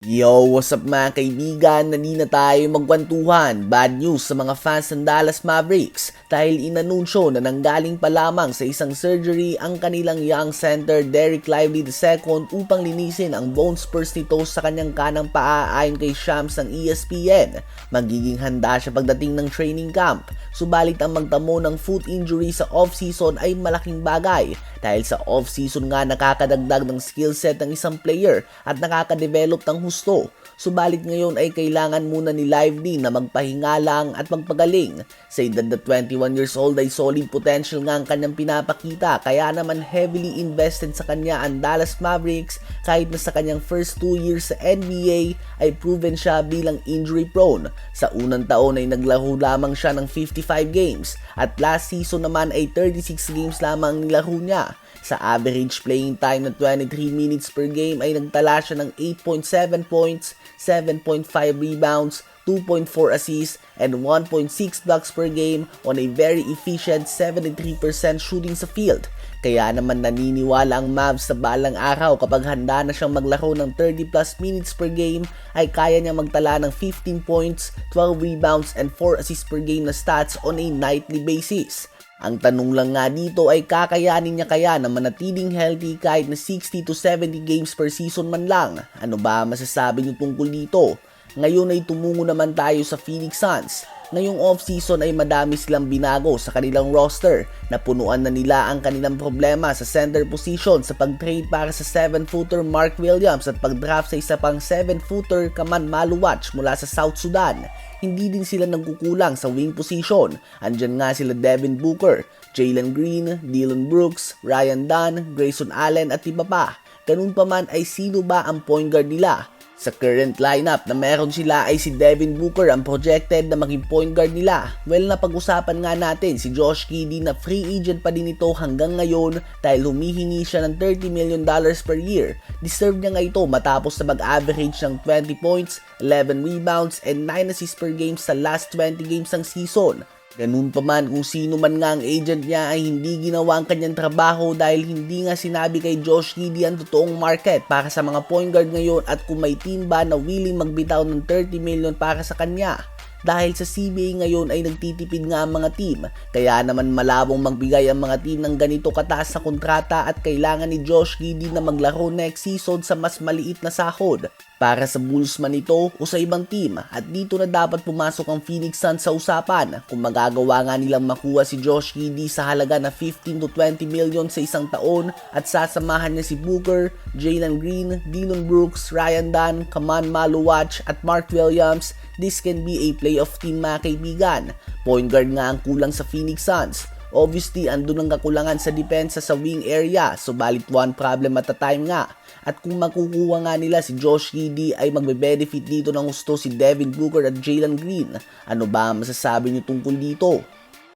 Yo, what's up mga kaibigan? Nandito na tayo magkwentuhan. Bad news sa mga fans ng Dallas Mavericks dahil inanunsyo na nanggaling pa lamang sa isang surgery ang kanilang young center Dereck Lively II upang linisin ang bone spurs nito sa kanyang kanang paa ayon kay Shams ng ESPN. Magiging handa siya pagdating ng training camp. Subalit ang magtamo ng foot injury sa off-season ay malaking bagay dahil sa off-season nga nakakadagdag ng skill set ng isang player at nakakadevelop ng husto. Subalit ngayon ay kailangan muna ni Lively na magpahinga lang at magpagaling. Sa edad na 21 years old ay solid potential nga ang kanyang pinapakita kaya naman heavily invested sa kanya ang Dallas Mavericks kahit na sa kanyang first 2 years sa NBA ay proven siya bilang injury prone. Sa unang taon ay naglaro lamang siya ng 55 games at last season naman ay 36 games lamang nilaro niya. Sa average playing time na 23 minutes per game ay nagtala siya ng 8.7 points, 7.5 rebounds, 2.4 assists, and 1.6 blocks per game on a very efficient 73% shooting sa field. Kaya naman naniniwala ang Mavs sa balang araw kapag handa na siyang maglaro ng 30 plus minutes per game ay kaya niya magtala ng 15 points, 12 rebounds, and 4 assists per game na stats on a nightly basis. Ang tanong lang nga dito ay kakayanin niya kaya na manatiling healthy kahit na 60 to 70 games per season man lang? Ano ba masasabi niyo tungkol dito? Ngayon ay tumungo naman tayo sa Phoenix Suns. Ngayong off-season ay madami silang binago sa kanilang roster. Napunuan na nila ang kanilang problema sa center position sa pag-trade para sa 7-footer Mark Williams at pag-draft sa isa pang 7-footer Kaman Maluwach mula sa South Sudan. Hindi din sila nagkukulang sa wing position. Andyan nga sila Devin Booker, Jalen Green, Dillon Brooks, Ryan Dunn, Grayson Allen at iba pa. Ganun pa man ay sino ba ang point guard nila? Sa current lineup na meron sila ay si Devin Booker ang projected na maging point guard nila. Well, napag-usapan nga natin si Josh Giddey na free agent pa din ito hanggang ngayon dahil humihingi siya ng $30 million per year. Deserve niya nga ito matapos na mag-average ng 20 points, 11 rebounds, and 9 assists per game sa last 20 games ng season. Ganun pa man kung sino man nga ang agent niya ay hindi ginawa ang kanyang trabaho dahil hindi nga sinabi kay Josh Giddey ang totoong market para sa mga point guard ngayon at kung may team ba na willing magbitaw ng 30 million para sa kanya. Dahil sa CBA ngayon ay nagtitipid nga ang mga team, kaya naman malabong magbigay ang mga team ng ganito kataas na kontrata at kailangan ni Josh Giddey na maglaro next season sa mas maliit na sahod. Para sa Bulls man ito o sa ibang team at dito na dapat pumasok ang Phoenix Suns sa usapan kung magagawa nga nilang makuha si Josh Giddey sa halaga na 15 to 20 million sa isang taon at sasamahan niya si Booker, Jalen Green, Dillon Brooks, Ryan Dunn, Kaman Maluwach at Mark Williams. This can be a playoff team mga kaibigan. Point guard nga ang kulang sa Phoenix Suns. Obviously, andun ang kakulangan sa depensa sa wing area, subalit one problem at a time nga. At kung makukuha nga nila si Josh Giddey ay magbe-benefit dito ng gusto si Devin Booker at Jalen Green. Ano ba ang masasabi niyo tungkol dito?